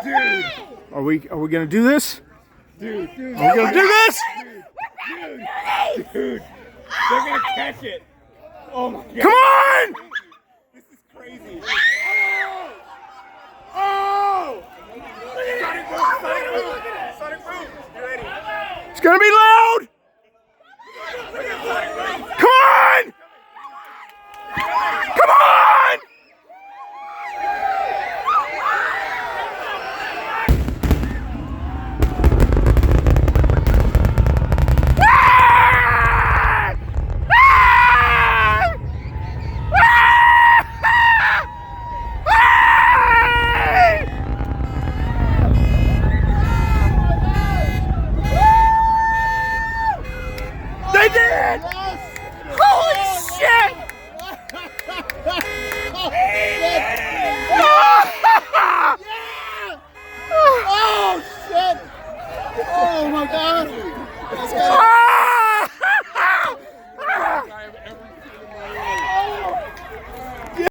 Dude. Are we gonna do this? Dude. Are we gonna do this? Dude. They're gonna catch it. Oh my god. Come on! This is crazy. Oh! Sonic boom. You ready? It's gonna be loud! Come on! Come on! They did! Holy shit! Oh shit! Oh my god! I've ever